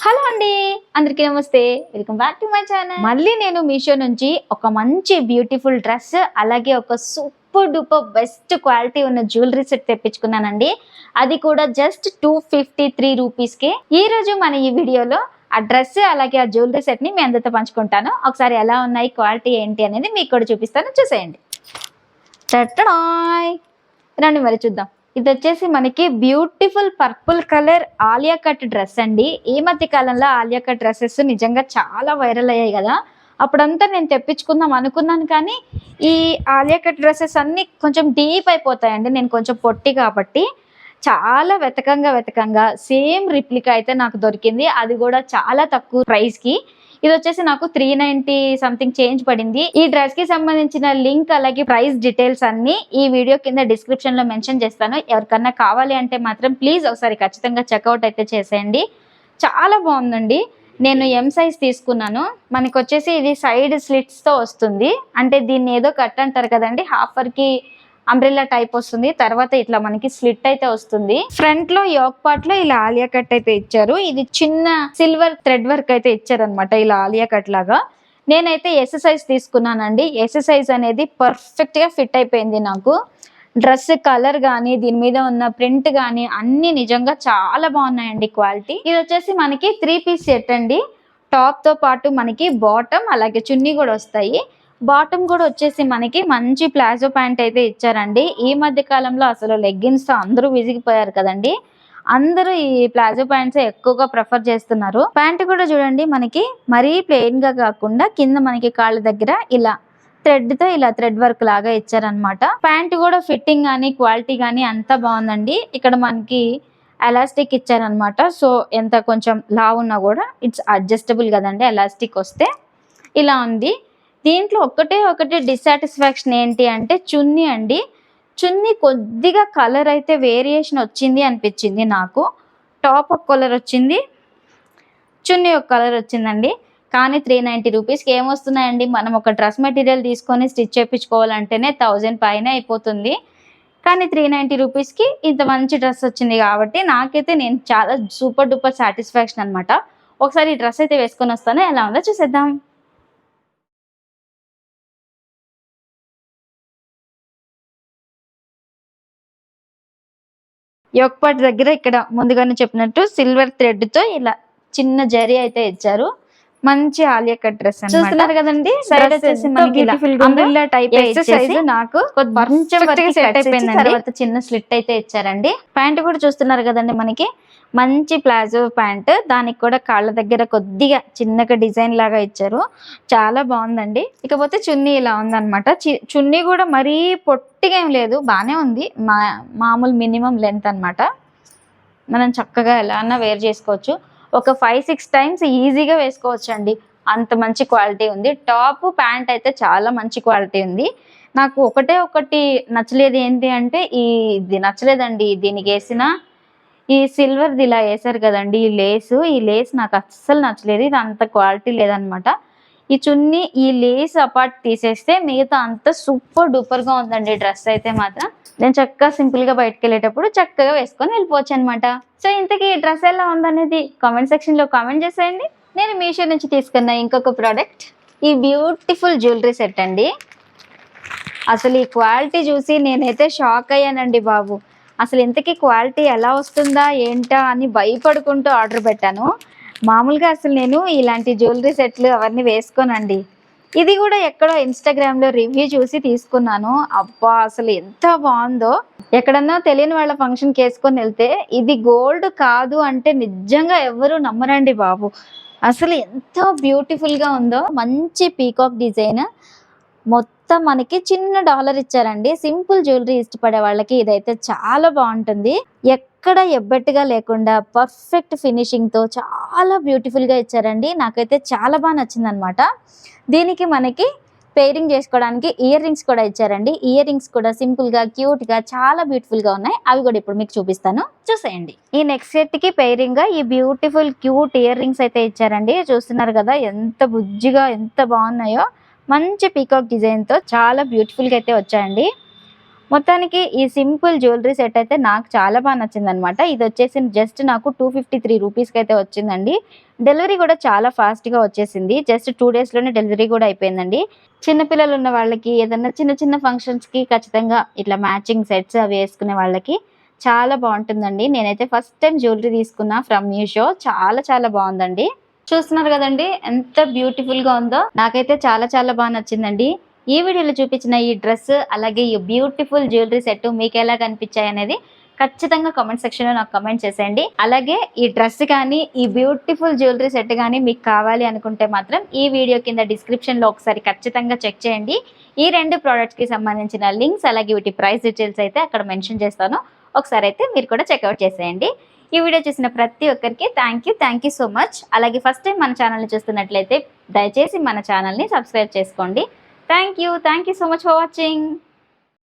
Hello అండి, అందరికీ నమస్తే. Welcome back to my channel. మళ్ళీ నేను మీషో నుంచి ఒక మంచి బ్యూటిఫుల్ డ్రెస్, అలాగే ఒక సూపర్ డూపర్ బెస్ట్ క్వాలిటీ ఉన్న జ్యువెలరీ సెట్ తెప్పించుకున్నానండి. అది కూడా జస్ట్ 253 రూపీస్కి. ఈ రోజు మన ఈ వీడియోలో ఆ డ్రెస్ అలాగే ఆ జ్యువెలరీ సెట్ని మీ అందరితో పంచుకుంటాను. ఒకసారి ఎలా ఉన్నాయి, క్వాలిటీ ఏంటి అనేది మీకు కూడా చూపిస్తాను, చూసేయండి. రండి మరి చూద్దాం. ఇది వచ్చేసి మనకి beautiful purple colour Alia cut dress అండి. ఈ మధ్య కాలంలో ఆలియా కట్ డ్రెస్సెస్ నిజంగా చాలా వైరల్ అయ్యాయి కదా. అప్పుడంతా నేను తెప్పించుకుందాం అనుకున్నాను, కానీ ఈ ఆలియా కట్ డ్రెస్సెస్ అన్నీ కొంచెం డీప్ అయిపోతాయండి. నేను కొంచెం పొట్టి కాబట్టి చాలా వెతకంగా సేమ్ రిప్లికా అయితే నాకు దొరికింది. అది కూడా చాలా తక్కువ ప్రైస్కి. ఇది వచ్చేసి నాకు 390 సంథింగ్ చేంజ్ పడింది. ఈ డ్రెస్ కి సంబంధించిన లింక్ అలాగే ప్రైస్ డీటెయిల్స్ అన్ని ఈ వీడియో కింద డిస్క్రిప్షన్ లో మెన్షన్ చేస్తాను. ఎవరికన్నా కావాలి అంటే మాత్రం ప్లీజ్ ఒకసారి ఖచ్చితంగా చెక్అవుట్ అయితే చేసేయండి. చాలా బాగుందండి. నేను ఎం సైజ్ తీసుకున్నాను. మనకి వచ్చేసి ఇది సైడ్ స్లిట్స్ తో వస్తుంది. అంటే దీన్ని ఏదో కట్ అంటారు కదండి, హాఫర్ కి అంబ్రెల్లా టైప్ వస్తుంది. తర్వాత ఇట్లా మనకి స్లిట్ అయితే వస్తుంది. ఫ్రంట్ లో యోక్ పార్ట్ లో ఇలా ఆలియా కట్ అయితే ఇచ్చారు. ఇది చిన్న సిల్వర్ థ్రెడ్ వర్క్ అయితే ఇచ్చారు అనమాట, ఇలా ఆలియా కట్ లాగా. నేనైతే ఎస్ సైజ్ తీసుకున్నానండి. ఎస్ సైజ్ అనేది పర్ఫెక్ట్ గా ఫిట్ అయిపోయింది నాకు. డ్రెస్ కలర్ కానీ దీని మీద ఉన్న ప్రింట్ కానీ అన్ని నిజంగా చాలా బాగున్నాయండి క్వాలిటీ. ఇది వచ్చేసి మనకి 3 పీస్ సెట్ అండి. టాప్ తో పాటు మనకి బాటమ్ అలాగే చున్నీ కూడా వస్తాయి. బాటమ్ కూడా వచ్చేసి మనకి మంచి ప్లాజో ప్యాంట్ అయితే ఇచ్చారండి. ఈ మధ్య కాలంలో అసలు లెగ్గిన్స్ తో అందరూ విసిగిపోయారు కదండి. అందరూ ఈ ప్లాజో ప్యాంట్స్ ఎక్కువగా ప్రిఫర్ చేస్తున్నారు. ప్యాంట్ కూడా చూడండి, మనకి మరీ ప్లెయిన్ గా కాకుండా కింద మనకి కాళ్ళ దగ్గర ఇలా థ్రెడ్ తో ఇలా థ్రెడ్ వర్క్ లాగా ఇచ్చారనమాట. ప్యాంట్ కూడా ఫిట్టింగ్ కానీ క్వాలిటీ కానీ అంతా బాగుందండి. ఇక్కడ మనకి ఎలాస్టిక్ ఇచ్చారనమాట. సో ఎంత కొంచెం లావు ఉన్నా కూడా ఇట్స్ అడ్జస్టబుల్ కదండి, ఎలాస్టిక్ వస్తే. ఇలా ఉంది. దీంట్లో ఒకటి డిస్సాటిస్ఫాక్షన్ ఏంటి అంటే చున్నీ అండి. చున్నీ కొద్దిగా కలర్ అయితే వేరియేషన్ వచ్చింది అనిపించింది నాకు. టాప్ ఒక కలర్ వచ్చింది, చున్నీ ఒక కలర్ వచ్చిందండి. కానీ 390 రూపీస్కి ఏమొస్తున్నాయండి? మనం ఒక డ్రెస్ మెటీరియల్ తీసుకొని స్టిచ్ చేయించుకోవాలంటేనే 1000 పైన అయిపోతుంది. కానీ 390 రూపీస్కి ఇంత మంచి డ్రెస్ వచ్చింది కాబట్టి నాకైతే నేను చాలా సూపర్ డూపర్ సాటిస్ఫాక్షన్ అనమాట. ఒకసారి ఈ డ్రెస్ అయితే వేసుకొని వస్తాను, ఎలా ఉందో చూసేద్దాం. యోక్ పార్ట్ దగ్గర ఇక్కడ ముందుగానే చెప్పినట్టు సిల్వర్ థ్రెడ్ తో ఇలా చిన్న జరీ అయితే ఇచ్చారు. మంచి ఆలియా కట్ డ్రెస్ చూస్తున్నారు కదండి. సైడ్ వచ్చేసి మనకి అంబ్రెల్లా టైప్ సైజ్ నాకు సెట్ అయిపోయింది. తర్వాత చిన్న స్లిట్ అయితే ఇచ్చారండి. ప్యాంట్ కూడా చూస్తున్నారు కదండి, మనకి మంచి ప్లాజో ప్యాంట్. దానికి కూడా కాళ్ళ దగ్గర కొద్దిగా చిన్నగా డిజైన్ లాగా ఇచ్చారు. చాలా బాగుందండి. ఇకపోతే చున్నీ ఇలా ఉందన్నమాట. చున్నీ కూడా మరీ పొట్టిగా ఏం లేదు, బాగానే ఉంది. మామూలు మినిమం లెంత్ అనమాట. మనం చక్కగా ఎలా అన్నా వేర్ చేసుకోవచ్చు. ఒక 5-6 టైమ్స్ ఈజీగా వేసుకోవచ్చు అండి, అంత మంచి క్వాలిటీ ఉంది. టాప్ ప్యాంట్ అయితే చాలా మంచి క్వాలిటీ ఉంది. నాకు ఒకటి నచ్చలేదు ఏంటి అంటే ఇది నచ్చలేదండి. దీనికి వేసిన ఈ సిల్వర్ది ఇలా వేసారు కదండి, ఈ లేస్ నాకు అస్సలు నచ్చలేదు. ఇది అంత క్వాలిటీ లేదనమాట. ఈ చున్నీ ఈ లేస్ అపార్ట్ తీసేస్తే మిగతా అంతా సూపర్ డూపర్ గా ఉందండి. డ్రెస్ అయితే మాత్రం నేను చక్కగా సింపుల్ గా బయటకు వెళ్ళేటప్పుడు చక్కగా వేసుకొని వెళ్ళిపోవచ్చు అనమాట. సో ఇంతకీ ఈ డ్రెస్ ఎలా ఉందనేది కామెంట్ సెక్షన్ లో కామెంట్ చేసేయండి. నేను మీషో నుంచి తీసుకున్న ఇంకొక ప్రోడక్ట్ ఈ బ్యూటిఫుల్ జ్యువెలరీ సెట్ అండి. అసలు ఈ క్వాలిటీ చూసి నేనైతే షాక్ అయ్యానండి బాబు. అసలు ఇంతకీ క్వాలిటీ ఎలా వస్తుందా ఏంటా అని భయపడుకుంటూ ఆర్డర్ పెట్టాను. మామూలుగా అసలు నేను ఇలాంటి జ్యువెలరీ సెట్లు అవన్నీ వేసుకోనండి. ఇది కూడా ఎక్కడో ఇన్స్టాగ్రామ్లో రివ్యూ చూసి తీసుకున్నాను. అబ్బా అసలు ఎంత బాగుందో. ఎక్కడన్నా తెలియని వాళ్ళ ఫంక్షన్కి వేసుకొని వెళ్తే ఇది గోల్డ్ కాదు అంటే నిజంగా ఎవరు నమ్మరండి బాబు. అసలు ఎంత బ్యూటిఫుల్గా ఉందో. మంచి పీకాక్ డిజైన్, మొత్తం మనకి చిన్న డాలర్ ఇచ్చారండి. సింపుల్ జ్యువెలరీ ఇష్టపడే వాళ్ళకి ఇదైతే చాలా బాగుంటుంది. ఎక్కడ ఎబ్బెట్టుగా లేకుండా పర్ఫెక్ట్ ఫినిషింగ్ తో చాలా బ్యూటిఫుల్ గా ఇచ్చారండి. నాకైతే చాలా బాగా నచ్చింది అనమాట. దీనికి మనకి పెయిరింగ్ చేసుకోవడానికి ఇయర్ రింగ్స్ కూడా ఇచ్చారండి. ఇయర్ రింగ్స్ కూడా సింపుల్ గా క్యూట్ గా చాలా బ్యూటిఫుల్ గా ఉన్నాయి. అవి కూడా ఇప్పుడు మీకు చూపిస్తాను, చూసేయండి. ఈ నెక్స్ట్ సెట్ కి పెయిరింగ్ గా ఈ బ్యూటిఫుల్ క్యూట్ ఇయర్ రింగ్స్ అయితే ఇచ్చారండి. చూస్తున్నారు కదా ఎంత బుజ్జిగా ఎంత బాగున్నాయో. మంచి పీకాక్ డిజైన్ తో చాలా బ్యూటిఫుల్ గా అయితే వచ్చాయండి. మొత్తానికి ఈ సింపుల్ జ్యువెలరీ సెట్ అయితే నాకు చాలా బాగా నచ్చిందనమాట. ఇది వచ్చేసి జస్ట్ నాకు 253 రూపీస్కి అయితే వచ్చిందండి. డెలివరీ కూడా చాలా ఫాస్ట్గా వచ్చేసింది. జస్ట్ 2 డేస్లోనే డెలివరీ కూడా అయిపోయిందండి. చిన్నపిల్లలు ఉన్న వాళ్ళకి ఏదన్నా చిన్న చిన్న ఫంక్షన్స్కి ఖచ్చితంగా ఇట్లా మ్యాచింగ్ సెట్స్ అవి వేసుకునే వాళ్ళకి చాలా బాగుంటుందండి. నేనైతే ఫస్ట్ టైం జ్యువెలరీ తీసుకున్నా ఫ్రమ్ మీషో. చాలా చాలా బాగుందండి. చూస్తున్నారు కదండి ఎంత బ్యూటిఫుల్గా ఉందో. నాకైతే చాలా చాలా బాగా నచ్చిందండి. ఈ వీడియోలో చూపించిన ఈ డ్రెస్ అలాగే ఈ బ్యూటిఫుల్ జ్యువెలరీ సెట్ మీకు ఎలా కనిపించాయి అనేది ఖచ్చితంగా కామెంట్ సెక్షన్లో నాకు కామెంట్ చేసేయండి. అలాగే ఈ డ్రెస్ కానీ ఈ బ్యూటిఫుల్ జ్యువెలరీ సెట్ కానీ మీకు కావాలి అనుకుంటే మాత్రం ఈ వీడియో కింద డిస్క్రిప్షన్లో ఒకసారి ఖచ్చితంగా చెక్ చేయండి. ఈ 2 ప్రోడక్ట్స్కి సంబంధించిన లింక్స్ అలాగే వీటి ప్రైస్ డీటెయిల్స్ అయితే అక్కడ మెన్షన్ చేస్తాను. ఒకసారి అయితే మీరు కూడా చెక్అవుట్ చేసేయండి. ఈ వీడియో చూసిన ప్రతి ఒక్కరికి థ్యాంక్ యూ సో మచ్. అలాగే ఫస్ట్ టైం మన ఛానల్ని చూస్తున్నట్లయితే దయచేసి మన ఛానల్ని సబ్స్క్రైబ్ చేసుకోండి. Thank you so much for watching.